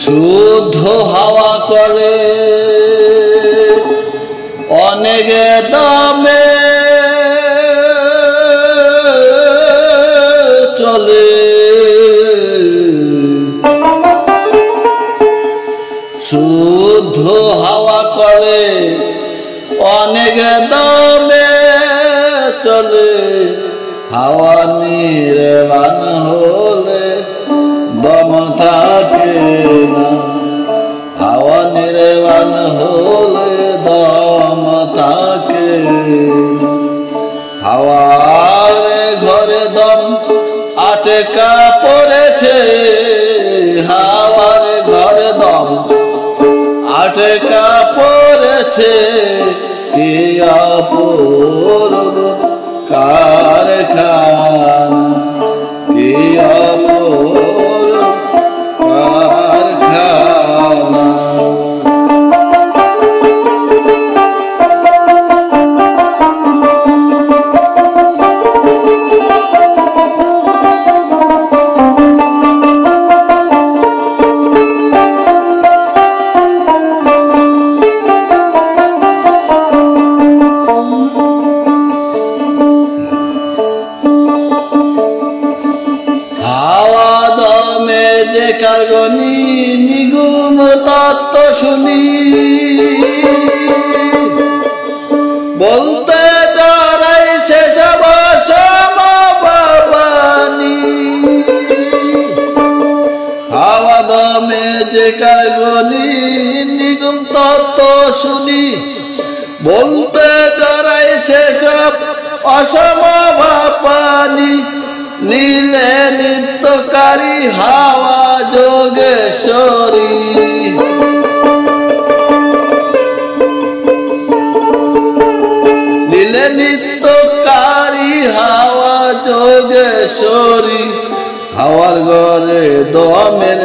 শুদ্ধ হাওয়া করে অনেক দামে চলে, শুদ্ধ হাওয়া করে অনেক দামে চলে, হাওয়া নির্বাণ হলে দম থাকে না, হাওয়া নির্বাণ হলে দম থাকে না। হাওয়ার ঘরে দম আটকা পড়েছে, হাওয়ার ঘরে দম আটকা পড়েছে, কি অপূর্ব কারখানা, কি অপূর্ব কারখানা। যে কারগনি নিগুম তত্ত্ব শুনি, বলতে জড়াই সেসব সমবাবানি। হাওয়া দমে যে কারগনি নিগুম তত্ত্ব শুনি, বলতে জড়াই সেসব অসমভাবানি। লীলে নিত্যকারী হাওয়া যোগেশ্বরী, লীলে নিত্যকারী হাওয়া যোগেশ্বরী। হাওয়ার ঘরে দমের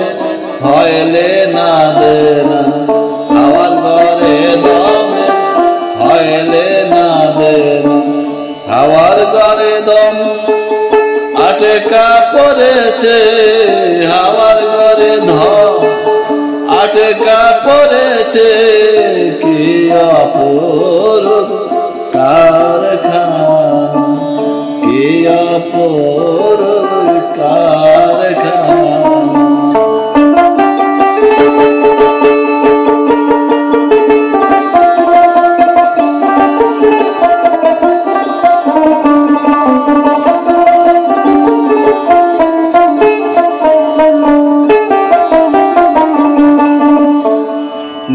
হইলে না দেনা, হাওয়ার ঘরে দমের হইলে না দেনা। হাওয়ার ঘরে দম আটকা পড়েছে, হাওয়ার ঘরে ধম আটকা পড়েছে, কি অপূর্ব কারখানা, কি অপূর্ব কারখানা।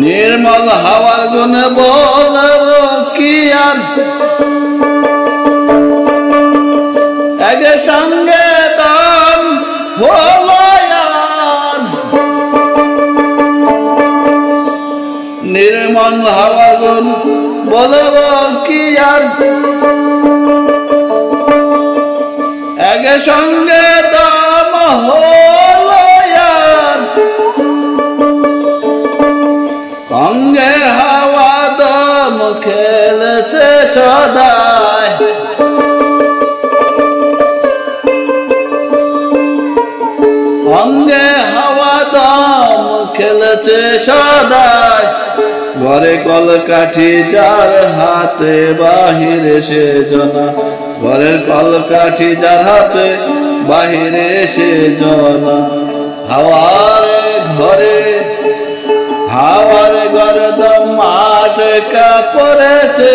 নির্মল হাওয়ার গুণ বলব কি আর, এক সঙ্গে দাম হলো আর। নির্মল হাওয়ার গুণ বলব কি আর, এক সঙ্গে দাম হলো আর। সঙ্গে হাওয়া দম খেলেছে সদাই, সঙ্গে হাওয়া দম খেলেছে সদাই। ঘরে কলকাঠি যার হাতে বাহিরে সে জনা, ঘরের কলকাঠি যার হাতে বাহিরে সে জনা। হাওয়ার ঘরে, হাওয়ার ঘরে দম আটকা পড়েছে,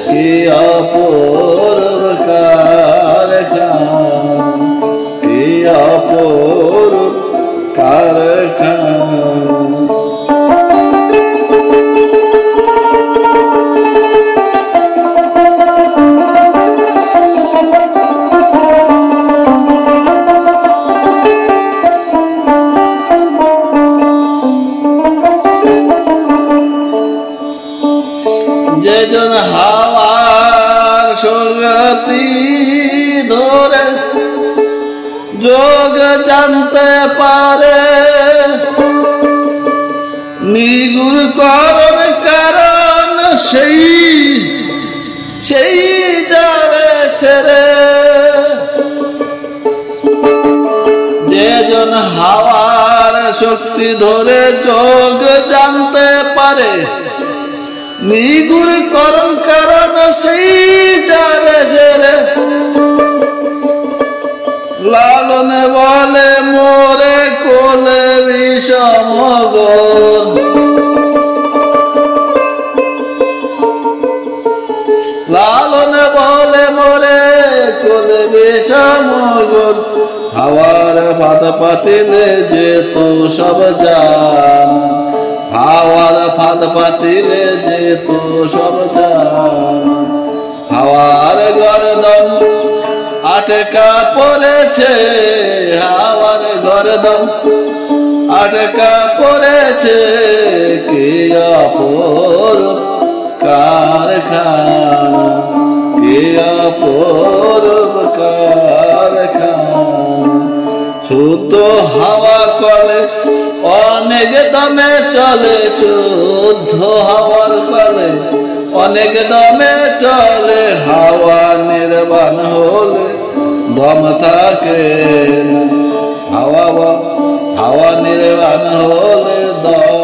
কি অপূর্ব কারখানা, কি অপূর্ব কারখানা। যেজন হাওয়ার সঙ্গতি ধরে যোগ জানতে পারে, নিগুণ করণ কারণ সেই সেই যাবে সেরে। যেজন হাওয়ার শক্তি ধরে যোগ জানতে পারে, নিগুর করম কারণ সেই যাবে সেরে। লালনে বলে মোরে কোলে বিষমগর, লালনে বলে মোরে কোলে বিষমগর। হাওয়ার ফাঁদ পাতিলে যেত সব জান, হাওয়ার ফাঁদ পাতিলে যেত সব জান। হাওয়ার গর্দন আটকা পড়েছে, হাওয়ার গর্দন আটকা পড়েছে, কি অপরূপ কারখানা, কি অপরূপ কারখানা। শুদ্ধ হাওয়া কলে অনেক দমে চলে, শুদ্ধ হাওয়ার কলে অনেক দমে চলে। হাওয়া নির্বাণ হলে দম থাকে না, হাওয়া নির্বাণ হলে দম